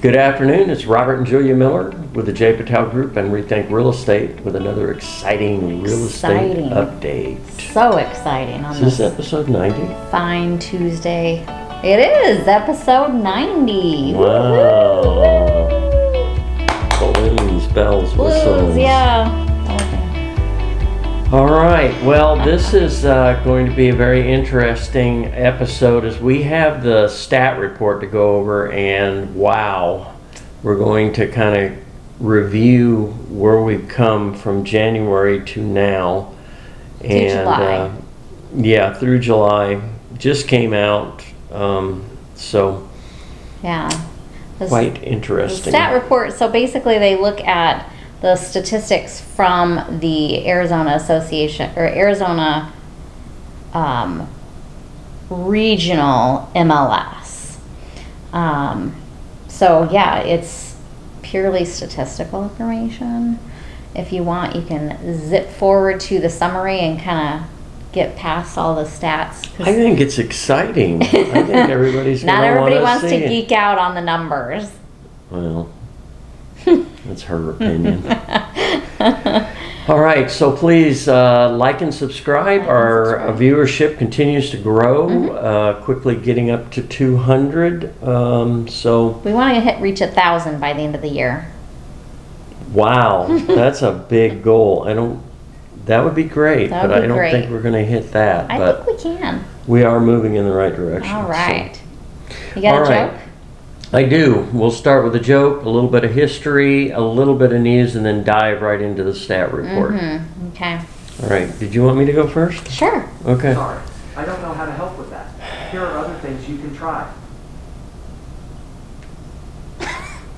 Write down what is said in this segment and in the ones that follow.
Good afternoon, it's Robert and Julia Miller with the J. Patel Group and Rethink Real Estate with another exciting real estate update. So exciting on Is this episode 90? Fine Tuesday. It is episode 90. Wow. Balloons, bells, whistles. Yeah. All right, well, this is going to be a very interesting episode as we have the stat report to go over, and wow, we're going to kind of review where we've come from January to now. And July. Yeah, through July. Just came out, so yeah, quite interesting. The stat report, so basically they look at the statistics from the Arizona Association or Arizona regional MLS. So yeah, it's purely statistical information. If you want, you can zip forward to the summary and kind of get past all the stats. I think it's exciting. I think everybody's not everybody wants to it. geek out on the numbers. Well, that's her opinion. All right, so please like and subscribe. Our viewership continues to grow, quickly getting up to 200. So we want to reach 1,000 by the end of the year. Wow, that's a big goal. That would be great, but I don't think we're going to hit that. I think we can. We are moving in the right direction. All right. So. You got a joke? I do. We'll start with a joke, a little bit of history, a little bit of news, and then dive right into the stat report. Okay. All right. Did you want me to go first? Sure. Okay. Sorry, I don't know how to help with that. Here are other things you can try.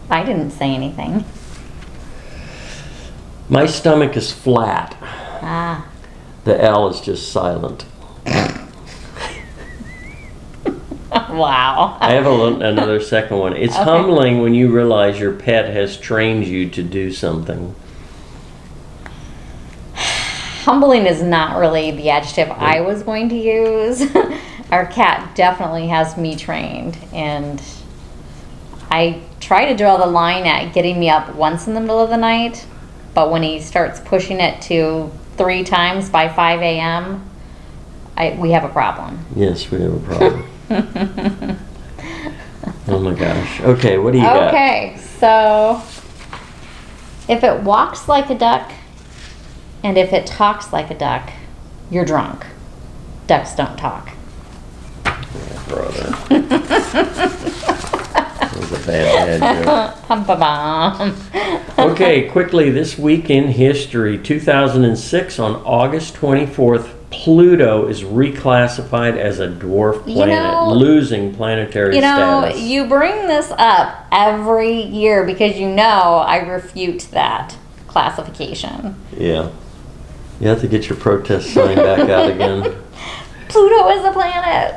I didn't say anything. My stomach is flat. Ah. The L is just silent. Wow. I have another second one. It's humbling when you realize your pet has trained you to do something. Humbling is not really the adjective I was going to use. Our cat definitely has me trained, and I try to draw the line at getting me up once in the middle of the night, but when he starts pushing it to 3 times by 5 a.m., we have a problem. Yes, we have a problem. Oh my gosh. Okay, what do you got? Okay, so if it walks like a duck and if it talks like a duck, you're drunk. Ducks don't talk. Yeah, brother. That was a bad joke. Okay, quickly, this week in history, 2006 on August 24th, Pluto is reclassified as a dwarf planet, losing planetary status. You bring this up every year because I refute that classification. Yeah. You have to get your protest sign back out again. Pluto is a planet.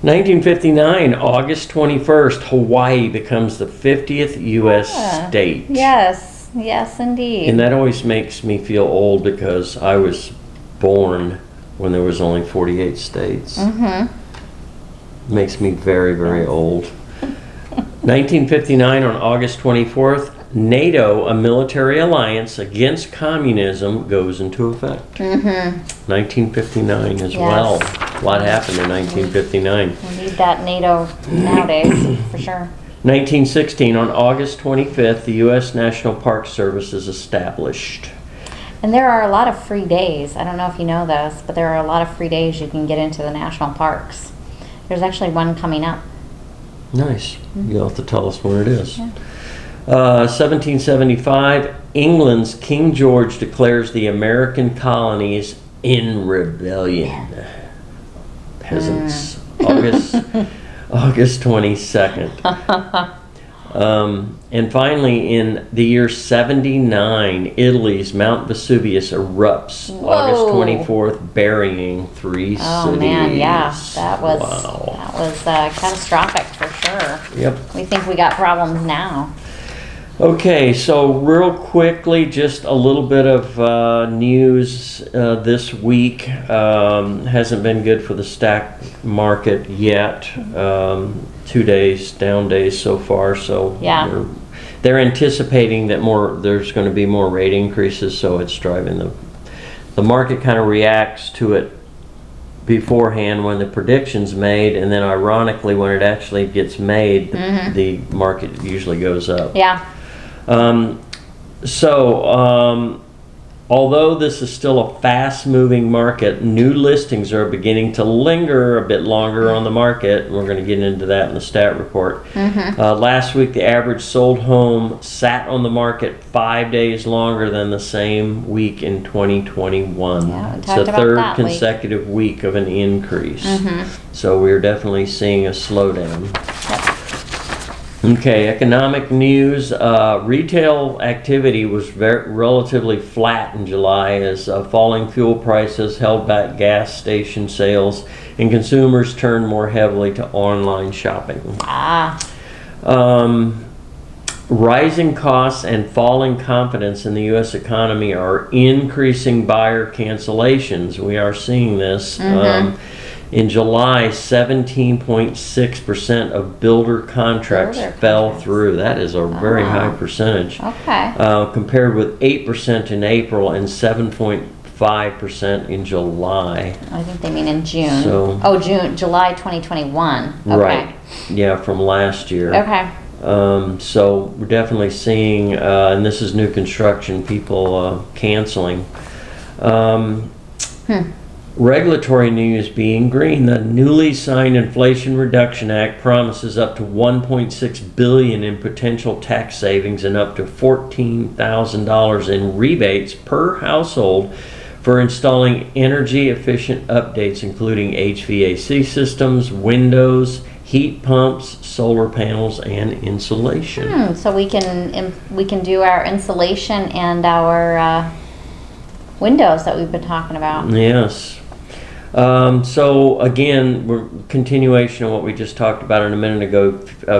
1959, August 21st, Hawaii becomes the 50th U.S. state. Yes, indeed. And that always makes me feel old because I was born when there was only 48 states. Makes me very, very old. 1959 on August 24th, NATO, a military alliance against communism, goes into effect. 1959 as well. A lot happened in 1959. We need that NATO nowadays, for sure. 1916 on August 25th, the U.S. National Park Service is established. And there are a lot of free days. I don't know if you know this, but there are a lot of free days you can get into the national parks. There's actually one coming up. Nice. You'll have to tell us where it is. Yeah. 1775, England's King George declares the American colonies in rebellion. Peasants. August 22nd. And finally, in the year 79, Italy's Mount Vesuvius erupts. Whoa. August 24th, burying 3 cities. Oh man, yeah, that was catastrophic for sure. Yep. We think we got problems now. Okay, so real quickly, just a little bit of news this week. Hasn't been good for the stock market yet. 2 days, down days so far. So Yeah. they're anticipating that there's going to be more rate increases, so it's driving the market kind of reacts to it beforehand when the prediction's made, and then ironically when it actually gets made, the market usually goes up. Yeah. Although this is still a fast-moving market, new listings are beginning to linger a bit longer on the market. We're going to get into that in the stat report. Last week, the average sold home sat on the market 5 days longer than the same week in 2021. Yeah, we it's talked the about third that consecutive week of an increase. So we're definitely seeing a slowdown. Okay, economic news. Retail activity was relatively flat in July as falling fuel prices held back gas station sales and consumers turned more heavily to online shopping. Rising costs and falling confidence in the U.S. economy are increasing buyer cancellations. We are seeing this. In July, 17.6% of builder contracts fell through. That is a very high percentage. Okay. Compared with 8% in April and 7.5% in July. I think they mean in June. So, July 2021. Okay. Right. Yeah, from last year. Okay. So we're definitely seeing, and this is new construction, people canceling. Regulatory news being green. The newly signed Inflation Reduction Act promises up to $1.6 billion in potential tax savings and up to $14,000 in rebates per household for installing energy efficient updates, including HVAC systems, windows, heat pumps, solar panels, and insulation. So we can do our insulation and our windows that we've been talking about. Yes. So again, we're continuation of what we just talked about a minute ago.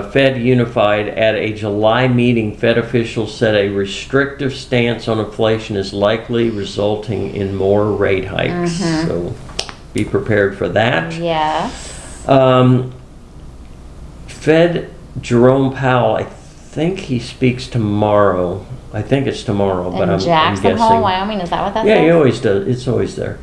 Fed unified at a July meeting. Fed officials said a restrictive stance on inflation is likely resulting in more rate hikes. So be prepared for that. Yes. Fed Jerome Powell, I think he speaks tomorrow. I think it's tomorrow, but I'm Jackson guessing. Hole, Wyoming, is that what that Yeah, says? he always does. It's always there.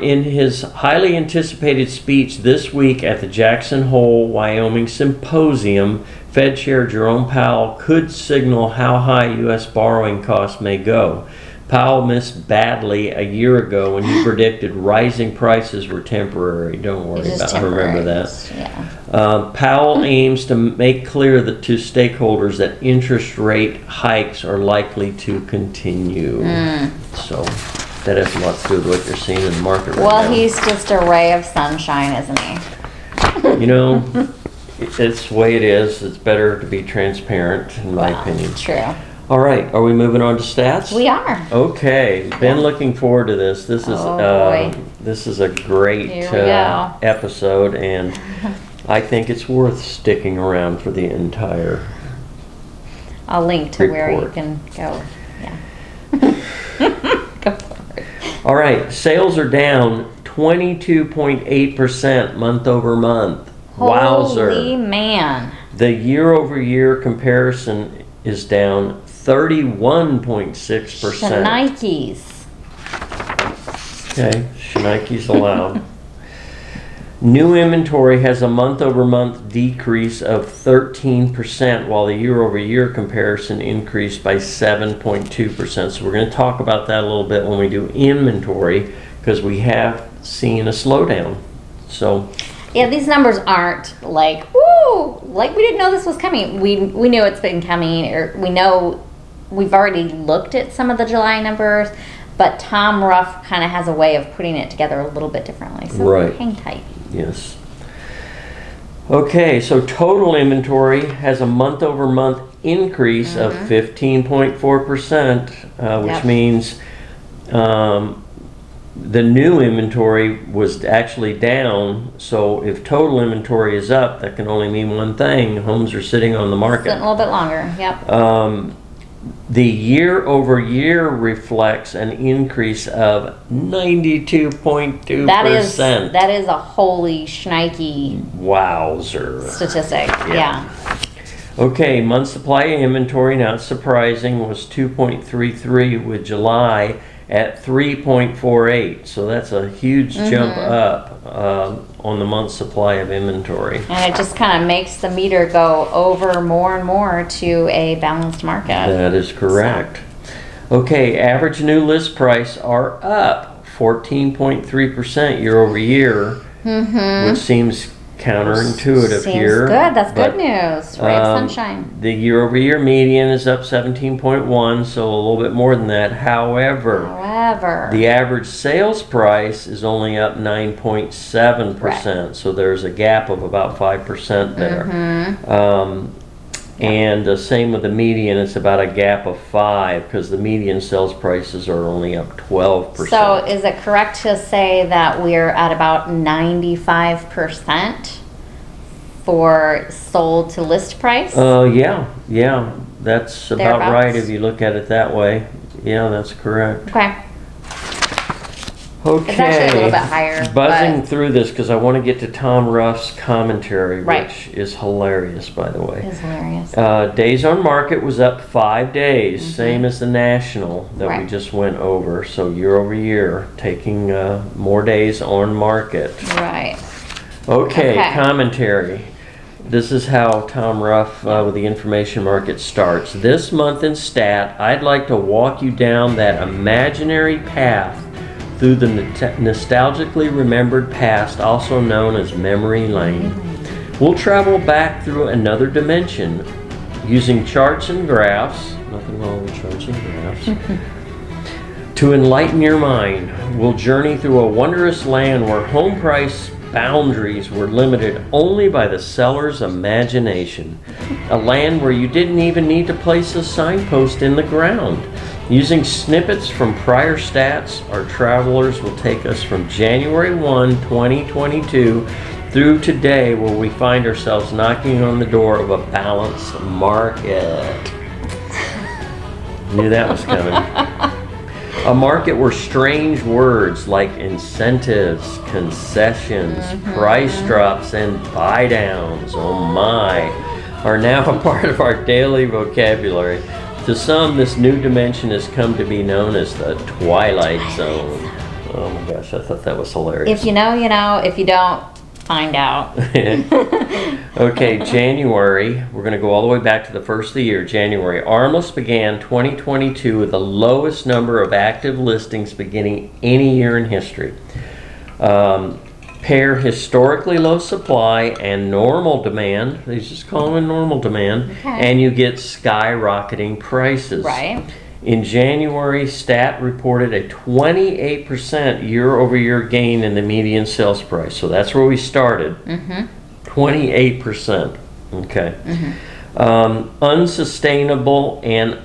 In his highly anticipated speech this week at the Jackson Hole, Wyoming Symposium, Fed Chair Jerome Powell could signal how high U.S. borrowing costs may go. Powell missed badly a year ago when he predicted rising prices were temporary. Don't worry about it. I remember that. Yeah. Powell aims to make clear to stakeholders that interest rate hikes are likely to continue. So that has a lot to do with what you're seeing in the market right now. Well, he's just a ray of sunshine, isn't he? You know, it's the way it is. It's better to be transparent, in my opinion. True. All right, are we moving on to stats? We are. Okay, been looking forward to this. This is this is a great episode, and I think it's worth sticking around for the entire. I'll link to where you report. can go. Yeah. Go for it. All right, sales are down 22.8% month over month. Wowzer. Holy man. The year-over-year comparison is down 31.6%. Nikes. Okay, Schneikes allowed. New inventory has a month-over-month decrease of 13%, while the year-over-year comparison increased by 7.2%. So we're going to talk about that a little bit when we do inventory, because we have seen a slowdown. So Yeah, these numbers aren't like, woo, like we didn't know this was coming. We knew it's been coming, or we know we've already looked at some of the July numbers, but Tom Ruff kind of has a way of putting it together a little bit differently. So Right. hang tight. Yes. Okay, so total inventory has a month-over-month increase of 15.4%, which Yep. means the new inventory was actually down. So if total inventory is up, that can only mean one thing: homes are sitting on the market. Sitting a little bit longer. Yep. The year-over-year reflects an increase of 92.2%. That is a holy shnikey Wowzer. statistic. Yeah. Okay, month supply of inventory, not surprising, was 2.33 with July at 3.48. So that's a huge jump up on the month supply of inventory. And it just kind of makes the meter go over more and more to a balanced market. That is correct. Okay, average new list price are up 14.3% year over year, which seems counterintuitive here. Seems good. That's good news. Ray of sunshine. The year over year median is up 17.1, so a little bit more than that. However, the average sales price is only up 9.7%, so there's a gap of about 5% there. And the same with the median, it's about a gap of 5 because the median sales prices are only up 12%. So is it correct to say that we're at about 95% for sold to list price? Yeah, that's about Thereabouts. right if you look at it that way. Yeah, that's correct. Okay. Okay. It's actually a little bit higher. Buzzing through this because I want to get to Tom Ruff's commentary, Right. which is hilarious, by the way. It's hilarious. Days on market was up 5 days, same as the national that we Right. just went over. So year over year, taking more days on market. Right. Okay, Okay. commentary. This is how Tom Ruff with the information market starts. This month in stat, I'd like to walk you down that imaginary path through the nostalgically remembered past, also known as memory lane. We'll travel back through another dimension using charts and graphs. Nothing wrong with charts and graphs. To enlighten your mind, we'll journey through a wondrous land where home price boundaries were limited only by the seller's imagination. A land where you didn't even need to place a signpost in the ground. Using snippets from prior stats, our travelers will take us from January 1, 2022 through today, where we find ourselves knocking on the door of a balanced market. Knew that was coming. A market where strange words like incentives, concessions, price drops, and buy downs, oh my, are now a part of our daily vocabulary. To some, this new dimension has come to be known as the Twilight Zone. Oh my gosh, I thought that was hilarious. If you know, you know. If you don't, find out. Okay, January. We're going to go all the way back to the first of the year, January. Armless began 2022 with the lowest number of active listings beginning any year in history. Pair historically low supply and normal demand, they just call them normal demand, and you get skyrocketing prices. Right. In January, Stat reported a 28% year-over-year gain in the median sales price. So that's where we started. 28%. Okay. Unsustainable and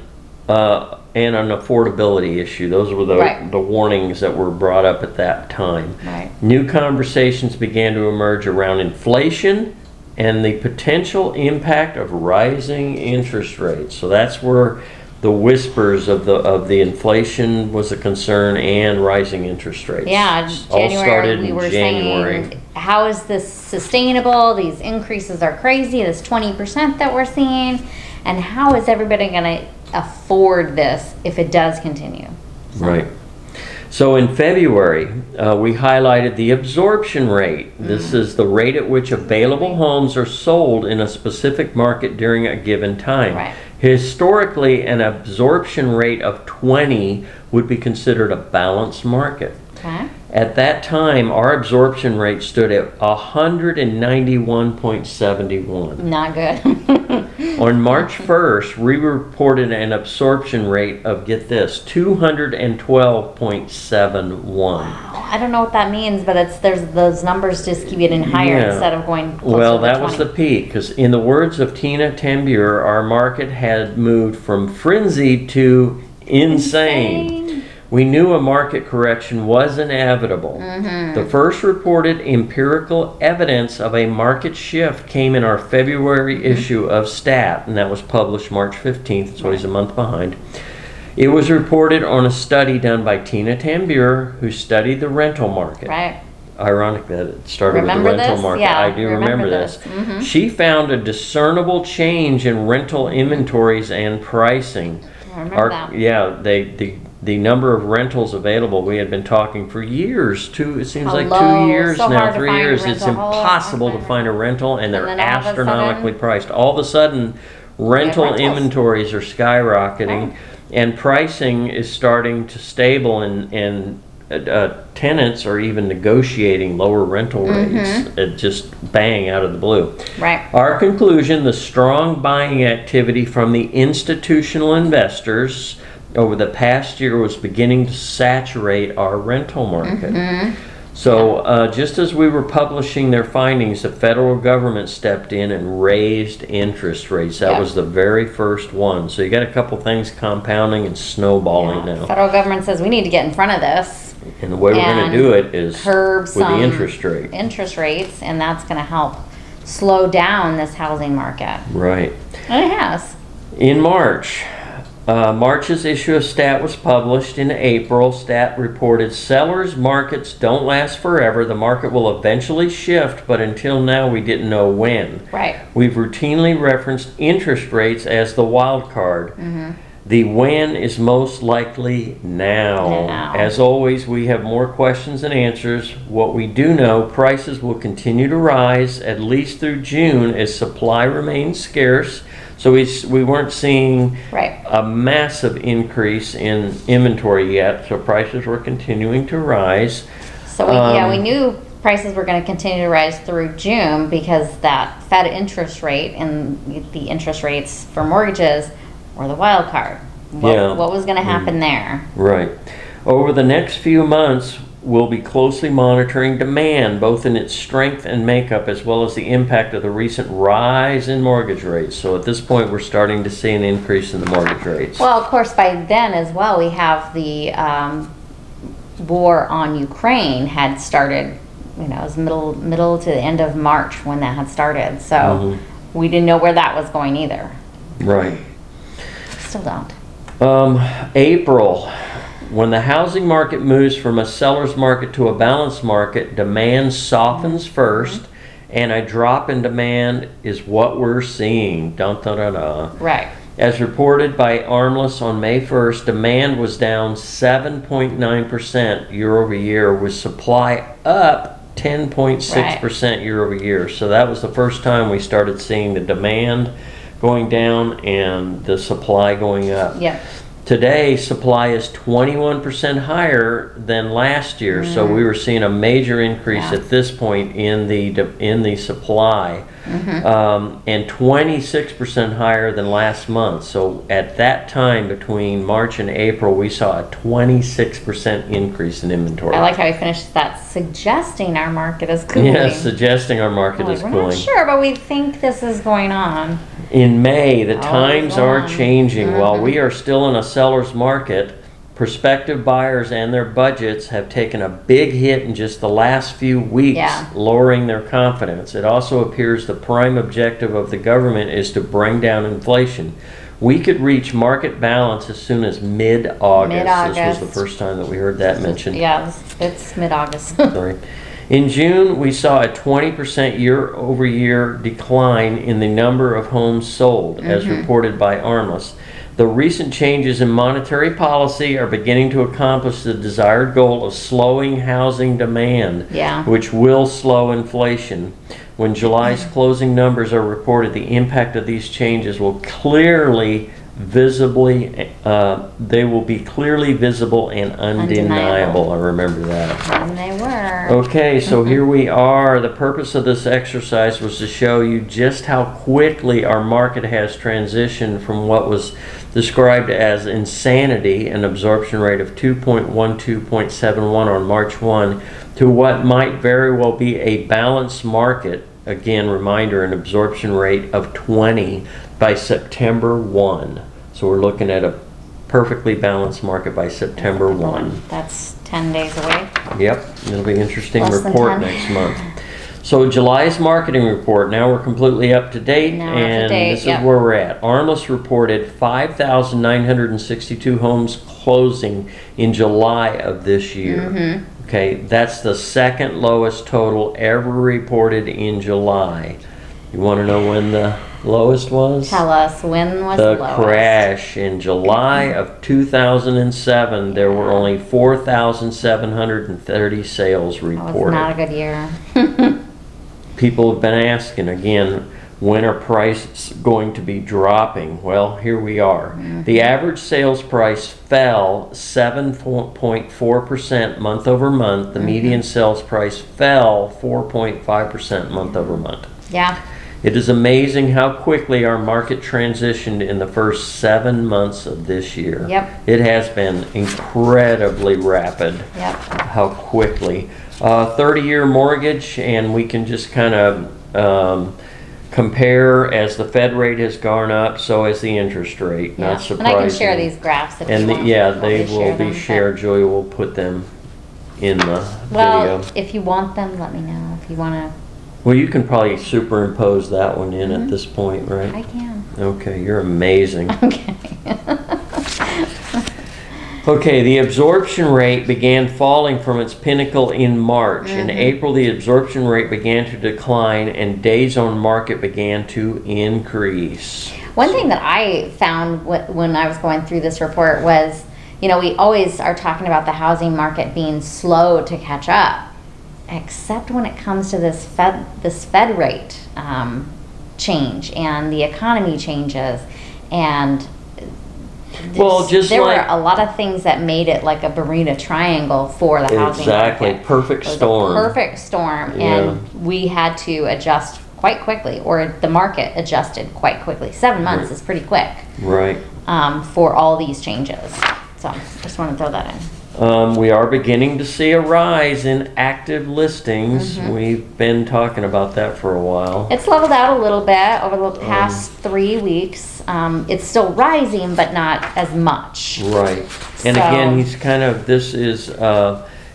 an affordability issue. Those were the warnings that were brought up at that time. Right. New conversations began to emerge around inflation and the potential impact of rising interest rates. So that's where the whispers of the inflation was a concern and rising interest rates. Yeah, all started we in were January. saying, how is this sustainable? These increases are crazy, this 20% that we're seeing. And how is everybody going to afford this if it does continue? Right. So in February, we highlighted the absorption rate. This is the rate at which available homes are sold in a specific market during a given time. Right. Historically, an absorption rate of 20 would be considered a balanced market. Okay. At that time, our absorption rate stood at 191.71. Not good. On March 1st, we reported an absorption rate of, get this, 212.71. Wow. I don't know what that means, but there's those numbers just keep getting higher instead of going closer Well, to that 20. was the peak, because in the words of Tina Tambure, our market had moved from frenzied to insane. We knew a market correction was inevitable. The first reported empirical evidence of a market shift came in our February issue of Stat, and that was published March 15th, so he's a month behind. It was reported on a study done by Tina Tambur, who studied the rental market. Right. Ironic that it started Remember with the rental this? market. Yeah, I do remember this. She found a discernible change in rental inventories and pricing. I remember that. Yeah, the number of rentals available, we had been talking for years, it seems like Hello, 2 years so now, hard to 3 find a years. It's rental. impossible to find a rental, and they're then all of a sudden- astronomically priced. All of a sudden, rental rentals. inventories are skyrocketing, and pricing is starting to stable, and tenants are even negotiating lower rental rates, just bang out of the blue. Right. Our conclusion, the strong buying activity from the institutional investors over the past year was beginning to saturate our rental market. So just as we were publishing their findings, the federal government stepped in and raised interest rates. That was the very first one. So you got a couple things compounding and snowballing now. Federal government says we need to get in front of this. And the way we're going to do it is curb with some the interest rate. interest rates, and that's going to help slow down this housing market. Right. And it has. In March, March's issue of Stat was published in April. Stat reported sellers' markets don't last forever. The market will eventually shift, but until now we didn't know when. Right. We've routinely referenced interest rates as the wild card. The when is most likely now. As always, we have more questions than answers. What we do know, prices will continue to rise at least through June as supply remains scarce. So we weren't seeing a massive increase in inventory yet, so prices were continuing to rise. So we knew prices were going to continue to rise through June because that Fed interest rate and the interest rates for mortgages were the wild card. What was going to happen there? Right. Over the next few months, we'll be closely monitoring demand, both in its strength and makeup, as well as the impact of the recent rise in mortgage rates. So at this point, we're starting to see an increase in the mortgage rates. Well, of course, by then as well, we have the war on Ukraine had started. You know, it was middle to the end of March when that had started. So we didn't know where that was going either. Right. Still don't. April, when the housing market moves from a seller's market to a balanced market, demand softens first, and a drop in demand is what we're seeing. Dun, dun, dun, dun. Right. As reported by Armless on May 1st, demand was down 7.9% year over year, with supply up 10.6% year over year. So that was the first time we started seeing the demand going down and the supply going up. Yep. Today, supply is 21% higher than last year, so we were seeing a major increase at this point in the supply, and 26% higher than last month. So at that time, between March and April, we saw a 26% increase in inventory. I like how he finished that, suggesting our market is cooling. Yes, suggesting our market is We're cooling. not sure, but we think this is going on. In May, the times are on. changing. While we are still in a seller's market, prospective buyers and their budgets have taken a big hit in just the last few weeks, lowering their confidence. It also appears the prime objective of the government is to bring down inflation. We could reach market balance as soon as mid-August. This was the first time that we heard that mentioned. Yeah, it's mid-August. Sorry. In June, we saw a 20% year-over-year decline in the number of homes sold, as reported by Armless. The recent changes in monetary policy are beginning to accomplish the desired goal of slowing housing demand, which will slow inflation. When July's closing numbers are reported, the impact of these changes will clearly they will be clearly visible and undeniable. I remember that. And they were. Okay, so here we are. The purpose of this exercise was to show you just how quickly our market has transitioned from what was described as insanity, an absorption rate of 2.12.71 on March 1, to what might very well be a balanced market. Again, reminder, an absorption rate of 20 by September 1. So we're looking at a perfectly balanced market by September 1. That's 10 days away. Yep, it'll be an interesting Less than report 10. next month. So July's marketing report, now we're completely up to date, Now we're up to and date, this is yep. where we're at. Armless reported 5,962 homes closing in July of this year. Mm-hmm. Okay, that's the second lowest total ever reported in July. You want to know when the lowest was? Tell us, when was The the lowest? crash in July of 2007. There were only 4,730 sales That was reported. not a good year. People have been asking again, when are prices going to be dropping? Well, here we are. Mm-hmm. The average sales price fell 7.4% month over month. The median sales price fell 4.5% month over month. Yeah. It is amazing how quickly our market transitioned in the first 7 months of this year. Yep. It has been incredibly rapid. Yep. How quickly. 30-year mortgage, and we can just kind of compare as the Fed rate has gone up, so has the interest rate. Yeah. Not surprising. And I can share these graphs if you And want. they will be them, shared. Joey will put them in the Well, video. if you want them, let me know. If you want to, Well, you can probably superimpose that one in at this point, right? I can. Okay, you're amazing. Okay. Okay, the absorption rate began falling from its pinnacle in March. In April, the absorption rate began to decline and days on market began to increase. One thing that I found when I was going through this report was, you know, we always are talking about the housing market being slow to catch up, except when it comes to this Fed rate change and the economy changes, and Well, just there like- were a lot of things that made it like a Bermuda Triangle for the housing Exactly, market. perfect It was storm. a perfect storm, Yeah. and we had to adjust quite quickly, or the market adjusted quite quickly. 7 months is pretty quick Right. for all these changes. So just want to throw that in. We are beginning to see a rise in active listings. We've been talking about that for a while. It's leveled out a little bit over the past 3 weeks. It's still rising, but not as much. Right. And So- again,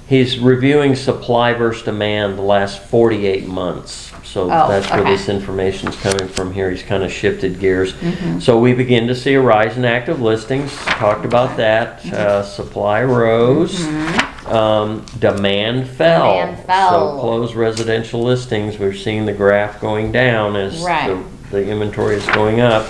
he's reviewing supply versus demand the last 48 months. So Oh, that's where okay. this information's coming from here. He's kind of shifted gears. So we begin to see a rise in active listings. Talked about that. Supply rose. Demand fell. Demand fell. So closed residential listings, we're seeing the graph going down as Right. the inventory is going up.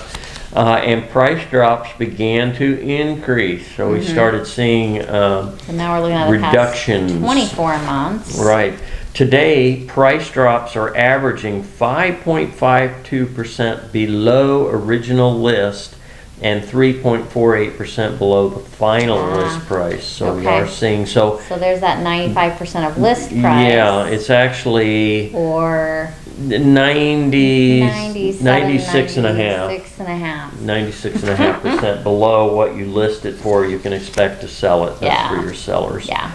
And price drops began to increase. So we started seeing So now we're looking at the reductions. past 24 months. Right. Today, price drops are averaging 5.52% below original list and 3.48% below the final list price. So we Okay. are seeing, so So there's that 95% of list price. yeah, it's actually Or 96 and a half. 96 and a half. 96.5% below what you list it for. You can expect to sell it. That's Yeah. for your sellers. Yeah.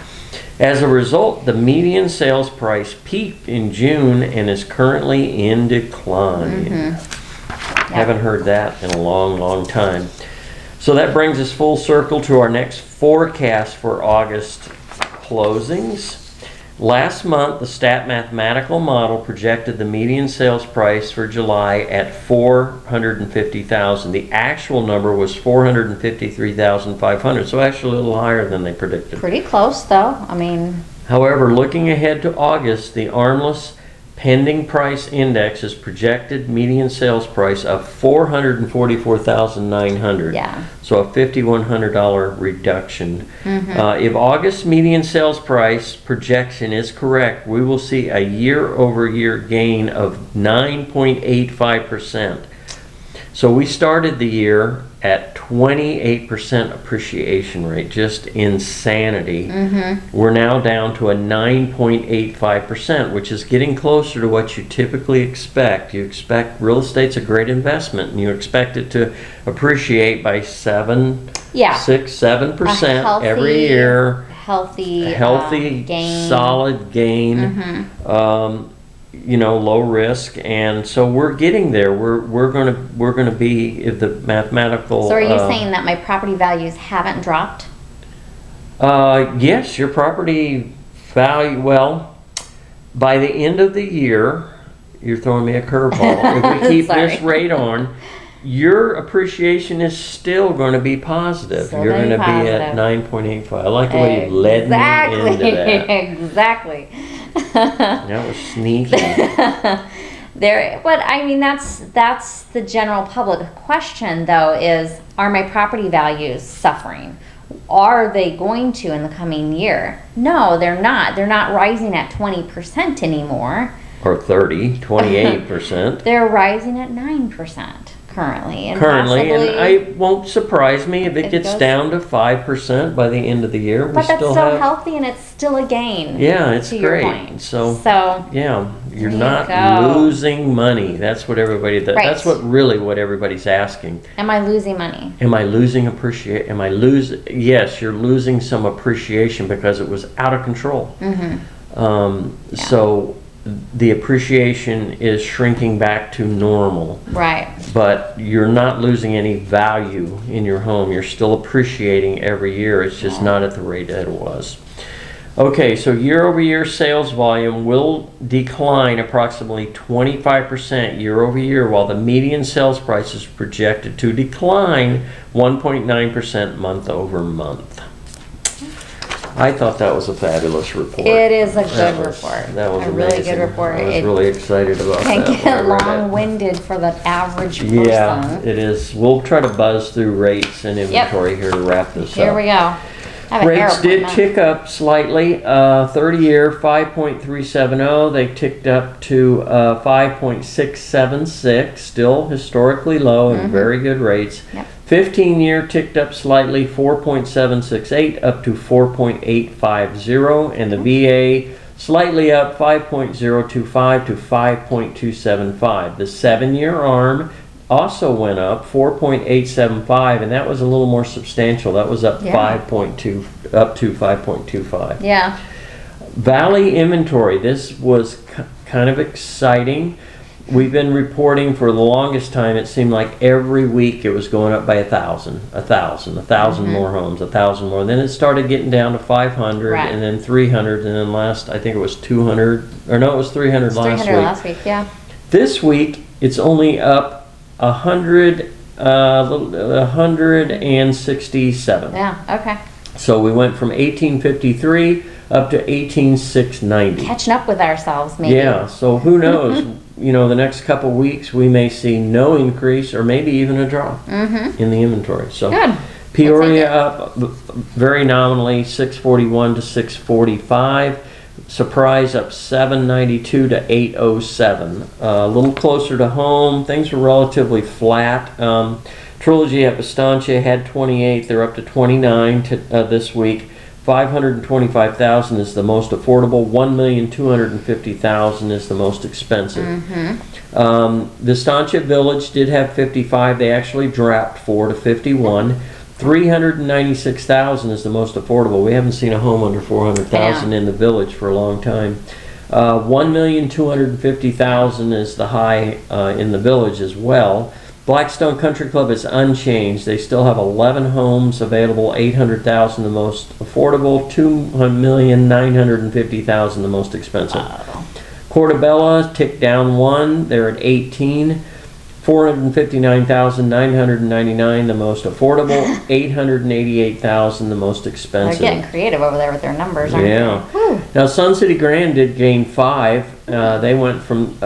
As a result, the median sales price peaked in June and is currently in decline. Haven't heard that in a long, long time. So that brings us full circle to our next forecast for August closings. Last month, the stat mathematical model projected the median sales price for July at $450,000. The actual number was $453,500, so actually a little higher than they predicted. Pretty close though. I mean, However, looking ahead to August, the Armless Pending Price Index is projected median sales price of $444,900. yeah. So a $5,100 reduction. If August median sales price projection is correct, we will see a year-over-year gain of 9.85%. So we started the year at 28% appreciation rate, just insanity. We're now down to a 9.85%, which is getting closer to what you typically expect. You expect real estate's a great investment, and you expect it to appreciate by 7%, Yeah. 6%, 7% A every year. Healthy Healthy, gain. solid gain. low risk, and so we're getting there. We're gonna be, if the mathematical. So are you saying that my property values haven't dropped? Yes, your property value. Well, by the end of the year, you're throwing me a curveball. If we keep this rate on, your appreciation is still going to be positive. You're going to be at 9.85. I like the way you led me into that. Exactly. That was sneaky. But I mean, that's the general public question, though, is, are my property values suffering? Are they going to in the coming year? No, they're not. They're not rising at 20% anymore. Or 28%. They're rising at 9% currently. And it won't surprise me if it gets down to 5% by the end of the year. But that's still healthy, and it's still a gain. Yeah, it's to great. Your point. So yeah, you're not losing money. That's what everybody. That's what everybody's asking. Am I losing money? Am I losing appreciation? Yes, you're losing some appreciation because it was out of control. So the appreciation is shrinking back to normal. Right. But you're not losing any value in your home. You're still appreciating every year. It's just not at the rate that it was. Okay, so year-over-year sales volume will decline approximately 25% year-over-year, while the median sales price is projected to decline 1.9% month-over-month. I thought that was a fabulous report. It is a good report. That was a really good report. I was really excited about that. Can get long-winded for the average person. Yeah, it is. We'll try to buzz through rates and inventory here to wrap this up. Here we go. Rates did tick up slightly. 30-year 5.370. They ticked up to 5.676. Still historically low and very good rates. 15-year ticked up slightly, 4.768 up to 4.850, and the VA slightly up, 5.025 to 5.275. The 7-year ARM also went up, 4.875, and that was a little more substantial. That was up 5.2 up to 5.25. Yeah. Valley inventory. This was kind of exciting. We've been reporting for the longest time. It seemed like every week it was going up by 1,000 more homes, 1,000 more. Then it started getting down to 500, and then 300, and then last, I think it was 200, or no, it was 300 last week. 300 last week, yeah. This week it's only up 167. Yeah. Okay. So we went from 1853 up to 18,690. Catching up with ourselves, maybe. Yeah. So who knows? The next couple weeks we may see no increase or maybe even a drop in the inventory. So good. Peoria up very nominally, 641 to 645. Surprise up 792 to 807. A little closer to home. Things were relatively flat. Trilogy at Estancia had 28. They're up to 29 this week. 525,000 is the most affordable. 1,250,000 is the most expensive. The Estancia Village did have 55. They actually dropped 4 to 51. 396,000 is the most affordable. We haven't seen a home under 400,000 in the Village for a long time. 1,250,000 is the high in the Village as well. Blackstone Country Club is unchanged. They still have 11 homes available. 800,000 the most affordable. 2,950,000 the most expensive. Portobello ticked down 1. They're at 18. 459,999 the most affordable. 888,000 the most expensive. They're getting creative over there with their numbers, aren't they? Now Sun City Grand did gain 5. They went from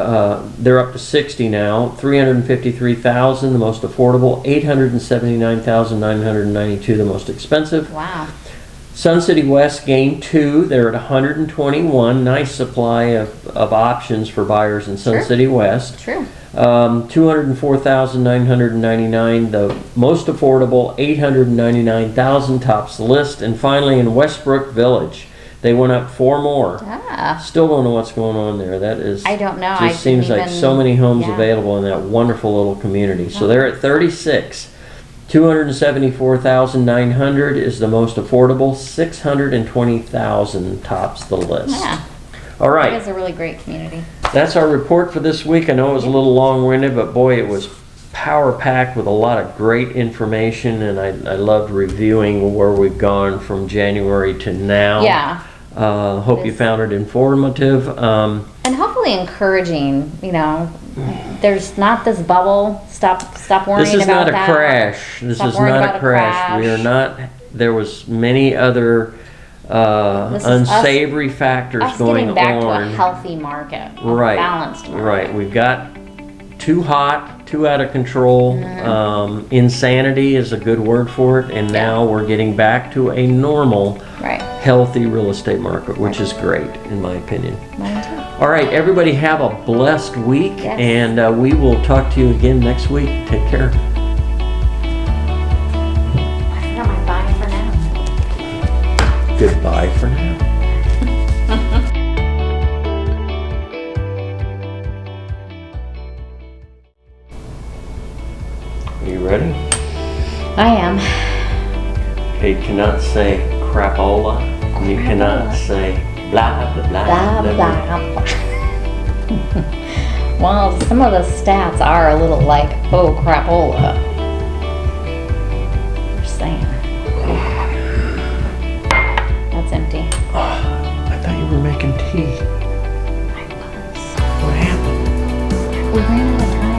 they're up to 60 now. 353,000 the most affordable. 879,992 the most expensive. Wow. Sun City West gained 2. They're at 121. Nice supply of options for buyers in Sun City West. True. 204,999 the most affordable. 899,000 tops the list. And finally in Westbrook Village, they went up 4 more. Still don't know what's going on there. That is, I don't know. Just seems like so many homes available in that wonderful little community. So they're at 36. 274,900 is the most affordable. 620,000 tops the list. Yeah. All right. It is a really great community. That's our report for this week. I know it was a little long-winded, but boy, it was power-packed with a lot of great information, and I loved reviewing where we've gone from January to now. Yeah. Hope you found it informative. And hopefully encouraging, you know, there's not this bubble. Stop worrying This is about not a that. crash. This Stop is worrying not about a a crash. We are crash. not, there was many other This is us- unsavory factors Us going getting back to a on. healthy market, a Right. balanced market. Right. We've got too hot, too out of control. Mm-hmm. Insanity is a good word for it. And now we're getting back to a normal, Right. healthy real estate market, which is great, in my opinion. Mine too. All right, everybody have a blessed week, Yes. and we will talk to you again next week. Take care. I forgot my bye for now. Goodbye for now. Are you ready? I am. Okay, you cannot say crapola. You cannot say blah, blah, blah, Blah, blah, blah. Well, some of the stats are a little like, oh, crapola. Just saying. That's empty. I thought you were making tea. I was. What happened? We ran out of time.